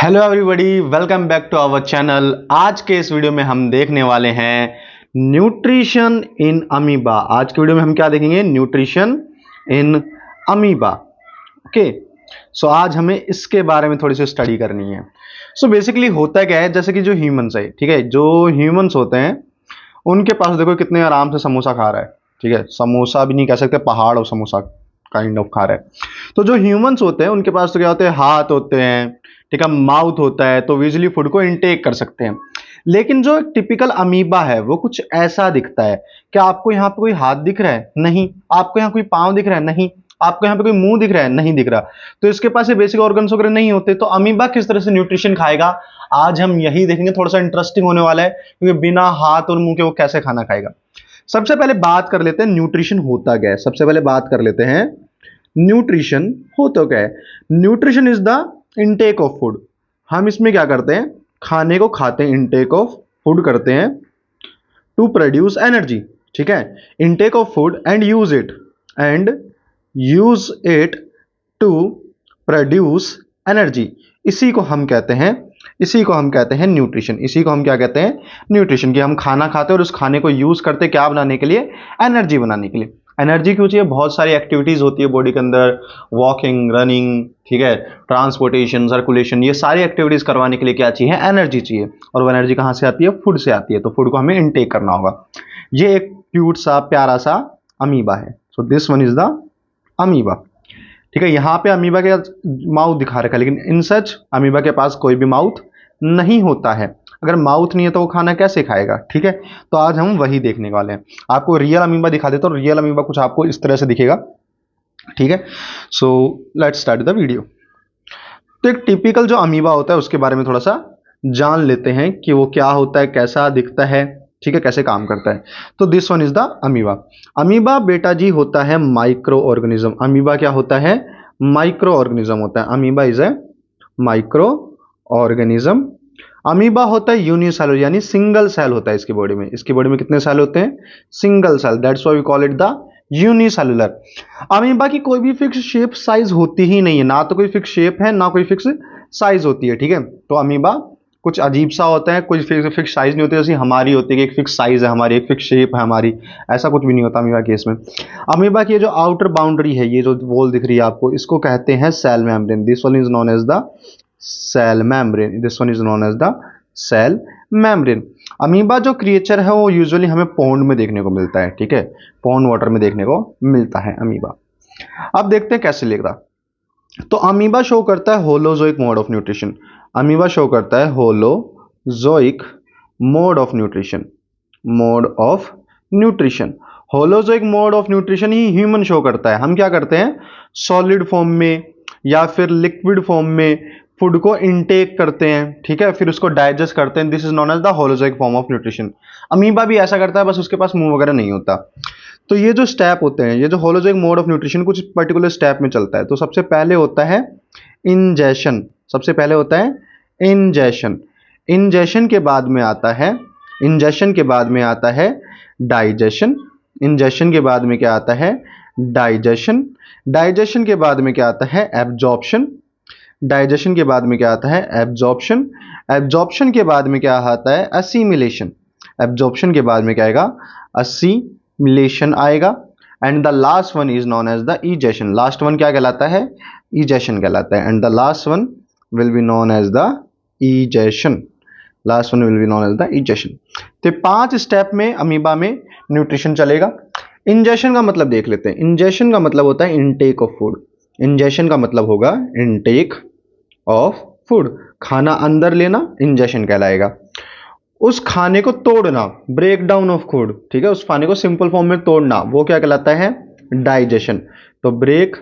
Hello everybody, welcome back to our channel. आज के इस वीडियो में हम देखने वाले हैं न्यूट्रिशन इन अमीबा। आज के वीडियो में हम क्या देखेंगे? Nutrition in amoeba. ओके, सो आज हमें इसके बारे में थोड़ी सी स्टडी करनी है। सो बेसिकली होता क्या है, जैसे कि जो ह्यूमंस है, ठीक है, जो ह्यूमंस होते हैं उनके पास देखो कितने आराम से समोसा खा रहा है। ठीक है, समोसा भी नहीं कह सकते, पहाड़ और समोसा काइंड ऑफ खा रहा है। तो जो ह्यूमंस होते हैं उनके पास तो क्या होते हैं? हाथ होते हैं, ठीक है, माउथ होता है, तो इजिली फूड को इनटेक कर सकते हैं। लेकिन जो टिपिकल अमीबा है वो कुछ ऐसा दिखता है। क्या आपको यहाँ पे कोई हाथ दिख रहा है? नहीं। आपको यहाँ कोई पाँव दिख रहा है? नहीं। आपको यहाँ पे कोई मुंह दिख रहा है? नहीं दिख रहा। तो इसके पास ये बेसिक ऑर्गन्स वगैरह नहीं होते, तो अमीबा किस तरह से न्यूट्रिशन खाएगा? आज हम यही देखेंगे। थोड़ा सा इंटरेस्टिंग होने वाला है, क्योंकि बिना हाथ और मुंह के वो कैसे खाना खाएगा। सबसे पहले बात कर लेते हैं न्यूट्रिशन होता क्या है। सबसे पहले बात कर लेते हैं न्यूट्रिशन होता क्या है। Nutrition is the intake of food. हम इसमें क्या करते हैं? खाने को खाते हैं, इनटेक ऑफ फूड करते हैं टू प्रोड्यूस एनर्जी। ठीक है, intake of food and use it to produce energy. इसी को हम कहते हैं न्यूट्रिशन। इसी को हम क्या कहते हैं? न्यूट्रिशन। कि हम खाना खाते हैं और उस खाने को यूज करते क्या बनाने के लिए? एनर्जी बनाने के लिए। एनर्जी क्यों चाहिए? बहुत सारी एक्टिविटीज होती है बॉडी के अंदर, वॉकिंग, रनिंग, ठीक है, ट्रांसपोर्टेशन, सर्कुलेशन, ये सारी एक्टिविटीज करवाने के लिए क्या चाहिए? एनर्जी चाहिए। और वो एनर्जी कहाँ से आती है? फूड से आती है। तो फूड को हमें इनटेक करना होगा। ये एक क्यूट सा प्यारा सा अमीबा है। So this one is the amoeba. ठीक है, यहाँ पे अमीबा के माउथ दिखा रखा है, लेकिन इन सच अमीबा के पास कोई भी माउथ नहीं होता है। अगर माउथ नहीं है तो वो खाना कैसे खाएगा? ठीक है, तो आज हम वही देखने वाले हैं। आपको रियल अमीबा दिखा देता हूँ। रियल अमीबा कुछ आपको इस तरह से दिखेगा। ठीक है, so let's start the video. तो एक टिपिकल जो अमीबा होता है उसके बारे में थोड़ा सा जान लेते हैं कि वो क्या होता है, कैसा दिखता है, ठीक है, कैसे काम करता है। तो this one is the amoeba. Amoeba बेटा जी होता है माइक्रो ऑर्गेनिज्म। अमीबा क्या होता है? माइक्रो ऑर्गेनिज्म होता है। Amoeba is a micro organism. Amoeba होता है यूनिसेलुलर, यानी सिंगल सेल होता है इसकी बॉडी में। इसकी बॉडी में कितने सेल होते हैं? Single cell. That's why we call it the unicellular. Amoeba की कोई भी फिक्स शेप साइज होती ही नहीं है। ना तो कोई फिक्स शेप है, ना कोई फिक्स साइज होती है। ठीक है, तो अमीबा कुछ अजीब सा होता है। कोई फिक्स साइज नहीं होती, जैसे हमारी होती है कि एक फिक्स साइज है हमारी, एक फिक्स शेप है हमारी। ऐसा कुछ भी नहीं होता अमीबा केस में। अमीबा की जो आउटर बाउंड्री है, ये जो वॉल दिख रही है आपको, इसको कहते हैं cell membrane. This one is known as the cell membrane. This one is known as the cell membrane. Amoeba जो क्रिएचर है वो यूजुअली हमें पॉन्ड में देखने को मिलता है। ठीक है, पॉन्ड वाटर में देखने को मिलता है अमीबा। अब देखते हैं कैसे लिख रहा। तो अमीबा शो करता है holozoic mode of nutrition. Amoeba show करता है holozoic mode of nutrition. Mode of nutrition, holozoic mode of nutrition he human show करता है। हम क्या करते हैं? सॉलिड फॉर्म में या फिर लिक्विड फॉर्म में फूड को इनटेक करते हैं। ठीक है, फिर उसको डाइजेस्ट करते हैं। This is known as the holozoic form of nutrition. Amoeba भी ऐसा करता है, बस उसके पास मुंह वगैरह नहीं होता। तो ये जो स्टेप होते हैं, ये जो होलोजोइक मोड ऑफ न्यूट्रिशन कुछ पर्टिकुलर स्टेप में चलता है। तो सबसे पहले होता है इंजेशन। सबसे पहले होता है इंजेशन। इंजेशन के बाद में आता है इंजेशन के बाद में आता है डाइजेशन। इंजेशन के बाद में क्या आता है? डाइजेशन। डाइजेशन के बाद में क्या आता है? एब्जॉर्प्शन। डाइजेशन के बाद में क्या आता है? एब्जॉर्प्शन। एब्जॉर्प्शन के बाद में क्या आता है? असीमिलेशन। एब्जॉर्प्शन के बाद में क्या आएगा? असीमिलेशन आएगा। And the last one is known as the egestion. Last one क्या कहलाता है? इजेशन कहलाता है। And the last one will be known as the egestion. Last one will be known as the egestion. तो 5 step में amoeba में nutrition चलेगा। Ingestion का मतलब देख लेते हैं। इंजेशन का मतलब होता है इनटेक ऑफ फूड। इंजेशन का मतलब होगा इनटेक ऑफ फूड, खाना अंदर लेना, इंजेशन कहलाएगा। उस खाने को तोड़ना, ब्रेक डाउन ऑफ फूड, ठीक है, उस खाने को सिंपल फॉर्म में तोड़ना, वो क्या कहलाता है? डाइजेशन। तो ब्रेक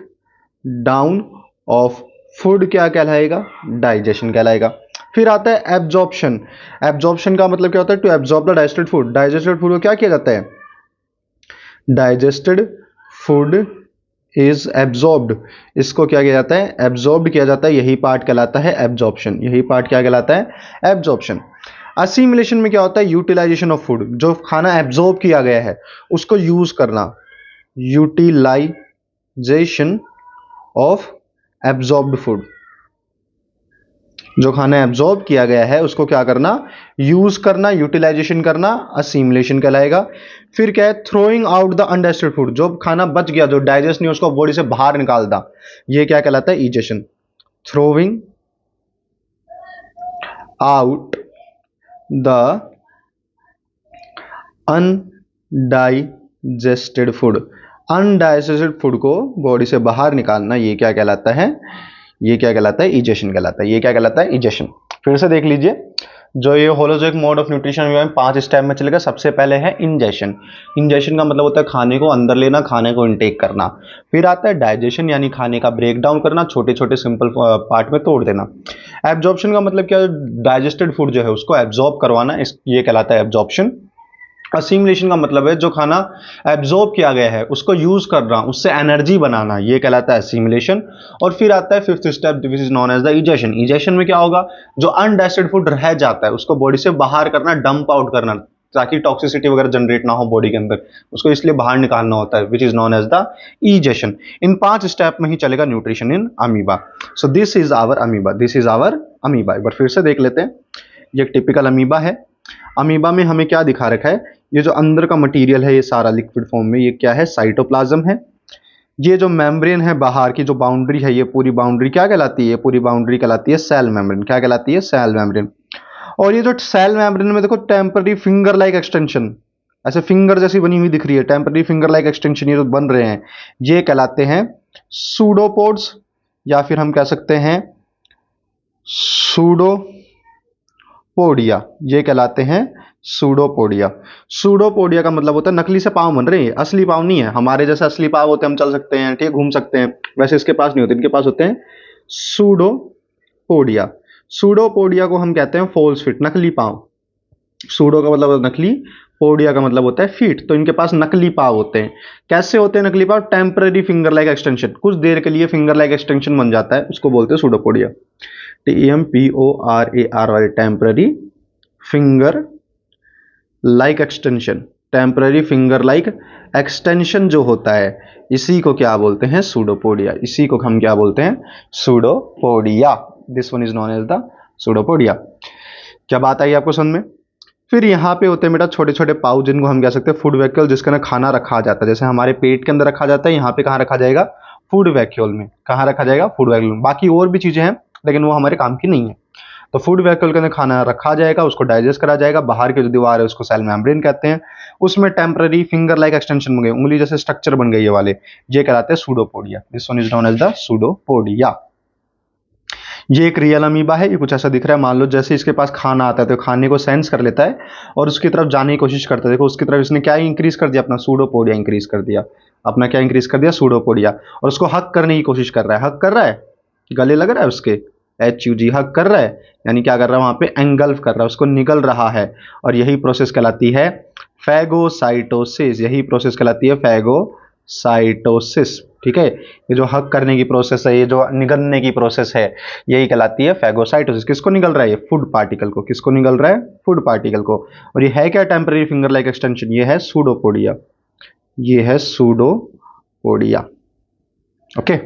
डाउन ऑफ फूड क्या कहलाएगा? डाइजेशन कहलाएगा। फिर आता है एब्जॉर्प्शन। एब्जॉर्प्शन का मतलब क्या होता है? To absorb the digested food. Digested food को क्या किया जाता है? Digested food is absorbed. इसको क्या किया जाता है? एब्जॉर्ब्ड किया जाता है। यही पार्ट कहलाता है एब्जॉर्प्शन। यही पार्ट क्या कहलाता है? एब्जॉर्प्शन। असिमिलेशन में क्या होता है? Utilisation of food. जो खाना एब्जॉर्ब किया गया है उसको यूज करना। Utilisation of absorbed food. जो खाना एब्जॉर्ब किया गया है उसको क्या करना, यूज करना, यूटिलाइजेशन करना, असिमिलेशन कहलाएगा। फिर क्या है, throwing out the undigested food, जो खाना बच गया, जो डाइजेस्ट नहीं उसको बॉडी से बाहर निकालना, ये क्या कहलाता है, egestion. Throwing out the undigested food, undigested food को बॉडी से बाहर निकालना, ये क्या कहलाता है, ये क्या कहलाता है, इजेशन कहलाता है। ये क्या कहलाता है, इजेशन। फिर से देख लीजिए, जो ये होलोजोइक मोड ऑफ न्यूट्रिशन में 5 स्टेप में चलेगा। सबसे पहले है इंजेशन। इंजेशन का मतलब होता है खाने को अंदर लेना, खाने को इनटेक करना। फिर आता है डाइजेशन, यानी खाने का ब्रेक डाउन करना, छोटे छोटे सिंपल पार्ट में तोड़ देना। एब्जॉर्प्शन का मतलब क्या है, डाइजेस्टेड फूड जो है उसको एब्जॉर्ब करवाना, ये कहलाता है एब्जॉर्प्शन। असिमिलेशन का मतलब है जो खाना एब्जॉर्ब किया गया है उसको यूज करना, उससे एनर्जी बनाना, ये कहलाता है असिमिलेशन। और फिर आता है fifth step, which is known as the egestion. Egestion में क्या होगा, जो अनडाइजेस्टेड फूड रह जाता है उसको बॉडी से बाहर करना, डंप आउट करना, ताकि टॉक्सिसिटी वगैरह जनरेट ना हो बॉडी के अंदर, उसको इसलिए बाहर निकालना होता है, which is known as the egestion. इन 5 स्टेप में ही चलेगा nutrition in amoeba. So this is our amoeba, this is our amoeba. एक बार फिर से देख लेते हैं, ये एक टिपिकल अमीबा है। अमीबा में हमें क्या दिखा रखा है, ये जो अंदर का मटेरियल है ये सारा लिक्विड फॉर्म में, ये क्या है, साइटोप्लाज्म है। ये जो मेम्ब्रेन है, बाहर की जो बाउंड्री है, ये पूरी बाउंड्री क्या कहलाती है, ये पूरी बाउंड्री कहलाती है सेल मेम्ब्रेन। क्या कहलाती है, सेल मेम्ब्रेन। और ये जो सेल मेम्ब्रेन में देखो टेम्पररी फिंगर लाइक एक्सटेंशन, ऐसे फिंगर जैसी बनी हुई दिख रही है, टेम्पररी फिंगर लाइक एक्सटेंशन ये जो बन रहे हैं, ये कहलाते हैं सूडोपोड्स, या फिर हम कह सकते हैं सूडोपोडिया, ये कहलाते हैं सूडोपोडिया। सूडोपोडिया का मतलब होता है नकली से पाँव बन रहे हैं, असली पाँव नहीं है। हमारे जैसे असली पाँव होते हैं, हम चल सकते हैं, ठीक है, घूम सकते हैं, वैसे इसके पास नहीं होते, इनके पास होते हैं सूडोपोडिया। सूडोपोडिया को हम कहते हैं फॉल्स फिट, नकली पाँव। सूडो का मतलब होता है नकली, पोडिया का मतलब होता है फीट, तो इनके पास नकली पाँव होते हैं। कैसे होते हैं नकली पाँव, टेम्पररी फिंगर लाइक एक्सटेंशन, कुछ देर के लिए फिंगर लाइक एक्सटेंशन बन जाता है, उसको बोलते हैं pseudopodia. TEMPORAR, temporary finger like extension, temporary finger like extension जो होता है, इसी को क्या बोलते हैं, सूडोपोडिया। इसी को हम क्या बोलते हैं, pseudopodia. This one is known as the pseudopodia. क्या बात आई आपको समझ में। फिर यहाँ पे होते हैं बेटा छोटे छोटे पाउच, जिनको हम कह सकते हैं फूड वैक्यूल, जिसके अंदर खाना रखा जाता है। जैसे हमारे पेट के अंदर रखा जाता है, यहाँ पे कहाँ रखा जाएगा, फूड वैक्यूल में। कहाँ रखा जाएगा, फूड वैक्यूल में। बाकी और भी चीजें हैं लेकिन वो हमारे काम की नहीं है। तो फूड वैक्यूल के अंदर खाना रखा जाएगा, उसको डाइजेस्ट करा जाएगा, बाहर की जो दीवार है उसको सेल मेम्ब्रेन कहते हैं, उसमें टेम्पररी फिंगर लाइक एक्सटेंशन बन गए, उंगली जैसे स्ट्रक्चर बन गए ये वाले, ये कहलाते हैं pseudopodia. This one is known as the pseudopodia. ये एक रियल अमीबा है, ये कुछ ऐसा दिख रहा है, मान लो जैसे इसके पास खाना आता है तो खाने को सेंस कर लेता है और उसकी तरफ जाने की कोशिश करता है। देखो उसकी तरफ इसने क्या इंक्रीज कर दिया, अपना सूडोपोडिया इंक्रीज कर दिया, अपना क्या इंक्रीज कर दिया, सूडोपोडिया। और उसको हक करने की कोशिश कर रहा है, हक कर रहा है, गले लग रहा है उसके, HUG, हक कर रहा है, यानी क्या कर रहा है, वहां पे एंगल्फ कर रहा है, उसको निगल रहा है। और यही प्रोसेस कहलाती है फैगोसाइटोसिस, यही प्रोसेस कहलाती है फैगोसाइटोसिस। ठीक है, ये जो हक करने की प्रोसेस है, ये जो निगलने की प्रोसेस है, यही कहलाती है फैगोसाइटोसिस। किसको निगल रहा है, ये फूड पार्टिकल को। किसको निगल रहा है, फूड पार्टिकल को। और ये है क्या, टेम्पररी फिंगर लाइक एक्सटेंशन, ये है सूडोपोडिया, ये है सूडोपोडिया। ओके,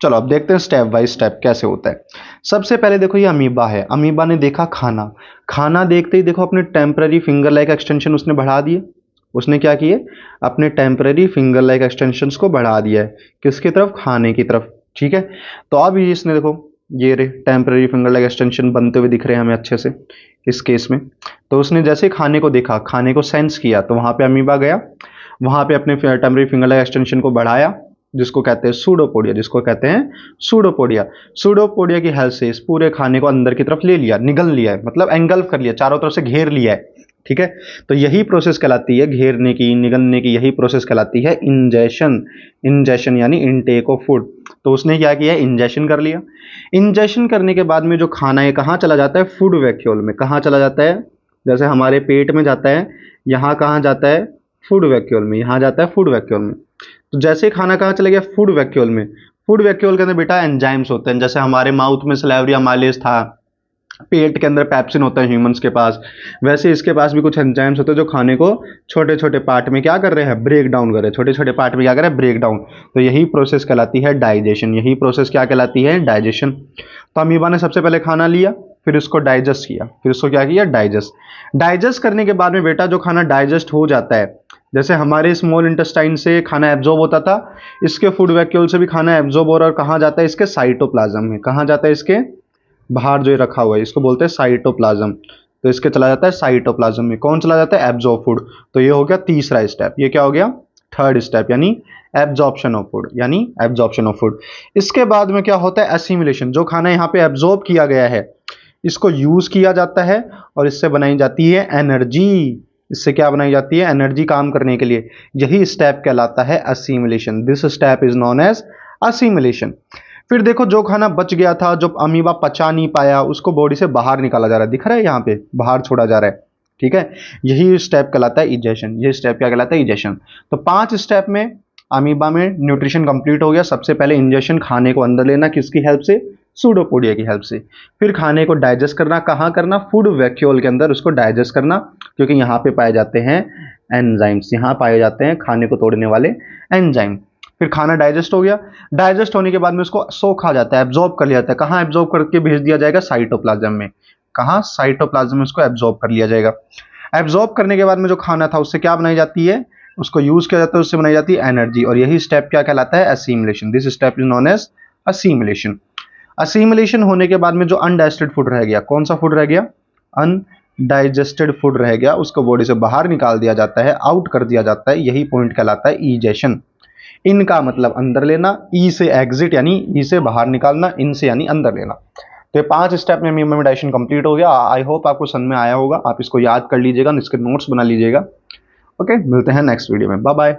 चलो अब देखते हैं स्टेप बाय स्टेप कैसे होता है। सबसे पहले देखो ये अमीबा है, अमीबा ने देखा खाना, खाना देखते ही देखो अपने टेम्पररी फिंगर लाइक एक्सटेंशन उसने बढ़ा दिए। उसने क्या किए, अपने टेम्पररी फिंगर लाइक एक्सटेंशंस को बढ़ा दिया है, किसकी तरफ, खाने की तरफ। ठीक है, तो अब इसने देखो ये रे टेम्पररी फिंगर लाइक एक्सटेंशन बनते हुए दिख रहे हैं हमें अच्छे से इस केस में। तो उसने जैसे खाने को देखा, खाने को सेंस किया, तो वहां पे अमीबा गया, वहां पे अपने टेम्पररी फिंगर लाइक एक्सटेंशन को बढ़ाया, जिसको कहते हैं सूडोपोडिया, जिसको कहते हैं सूडोपोडिया। सूडोपोडिया की हेल्प से इस पूरे खाने को अंदर की तरफ ले लिया, निगल लिया है, मतलब एंगल्फ कर लिया, चारों तरफ से घेर लिया है। ठीक है, तो यही प्रोसेस कहलाती है घेरने की, निगलने की, यही प्रोसेस कहलाती है इंजेशन। इंजेशन यानी इनटेक ऑफ फूड। तो उसने क्या किया, इंजेशन कर लिया। इंजेशन करने के बाद में जो खाना है कहाँ चला जाता है, फूड वैक्यूल में। कहाँ चला जाता है, जैसे हमारे पेट में जाता है, यहाँ कहाँ जाता है, फूड वैक्यूल में, यहाँ जाता है फूड वैक्यूल में। तो जैसे ही खाना कहाँ चला गया, फूड वैक्यूल में। फूड वैक्यूल के अंदर बेटा एंजाइम्स होते हैं, जैसे हमारे माउथ में सलाइवरी अमाइलेज था, पेट के अंदर पेप्सिन होता है ह्यूमंस के पास, वैसे इसके पास भी कुछ एंजाइम्स होते हैं जो खाने को छोटे छोटे पार्ट में क्या कर रहे हैं, ब्रेक डाउन कर रहे हैं, छोटे छोटे पार्ट में क्या कर रहे हैं, ब्रेक डाउन। तो यही प्रोसेस कहलाती है डाइजेशन, यही प्रोसेस क्या कहलाती है, डाइजेशन। तो अमीबा ने सबसे पहले खाना लिया, फिर इसको डाइजेस्ट किया, फिर इसको क्या किया, डाइजेस्ट करने के बाद में बेटा जो खाना डाइजेस्ट हो जाता है, जैसे हमारे स्मॉल इंटेस्टाइन से खाना एब्जॉर्ब होता था, इसके फूड वैक्यूल से भी खाना एब्जॉर्ब हो रहा है, और कहाँ जाता है, इसके साइटोप्लाज्म में। कहाँ जाता है, इसके बाहर जो ये रखा हुआ है इसको बोलते हैं साइटोप्लाज्म। तो इसके चला जाता है साइटोप्लाज्म में। कौन चला जाता है, एब्जॉर्ब फूड। तो ये हो गया तीसरा स्टेप। ये क्या हो गया, थर्ड स्टेप, यानी एब्जॉर्प्शन ऑफ फूड, यानी एब्जॉर्प्शन ऑफ फूड। इसके बाद में क्या होता है, एसिमिलेशन। जो खाना यहाँ पे एब्जॉर्ब किया गया है इसको यूज किया जाता है और इससे बनाई जाती है एनर्जी। इससे क्या बनाई जाती है, एनर्जी काम करने के लिए। यही स्टेप कहलाता है assimilation. This step is known as assimilation. फिर देखो जो खाना बच गया था, जो अमीबा पचा नहीं पाया, उसको बॉडी से बाहर निकाला जा रहा है, दिख रहा है यहाँ पे बाहर छोड़ा जा रहा है, ठीक है। यही स्टेप कहलाता है इजेशन। ये स्टेप क्या कहलाता है, इजेशन। तो 5 स्टेप में अमीबा में न्यूट्रिशन कंप्लीट हो गया। सबसे पहले इंजेक्शन, खाने को अंदर लेना, किसकी हेल्प से, सूडोपोडिया की हेल्प से। फिर खाने को डाइजेस्ट करना, कहाँ करना, फूड वैक्यूल के अंदर उसको डाइजेस्ट करना, क्योंकि यहाँ पे पाए जाते हैं एंजाइम्स, यहाँ पाए जाते हैं खाने को तोड़ने वाले एंजाइम। फिर खाना डाइजेस्ट हो गया। डाइजेस्ट होने के बाद में उसको सोखा जाता है, एब्जॉर्ब कर लिया जाता है। कहाँ एब्जॉर्ब करके भेज दिया जाएगा, साइटोप्लाज्म में। कहाँ, साइटोप्लाज्म में उसको एब्जॉर्ब कर लिया जाएगा। एब्जॉर्ब करने के बाद में जो खाना था उससे क्या बनाई जाती है, उसको यूज किया जाता है, उससे बनाई जाती है एनर्जी। और यही स्टेप क्या कहलाता है, assimilation. This step is known as assimilation. Assimilation होने के बाद में जो अनडाइजेस्टेड फूड रह गया, कौन सा फूड रह गया, अनडाइजेस्टेड फूड रह गया, उसको बॉडी से बाहर निकाल दिया जाता है, आउट कर दिया जाता है। यही पॉइंट कहलाता है इजेशन। इनका मतलब अंदर लेना, ई से एग्जिट यानी ई से बाहर निकालना, इन से यानी अंदर लेना। तो ये 5 स्टेप में अमीबा में डाइजेशन कंप्लीट हो गया। आई होप आपको समझ में आया होगा। आप इसको याद कर लीजिएगा, इसके नोट्स बना लीजिएगा। ओके, मिलते हैं नेक्स्ट वीडियो में। Bye bye.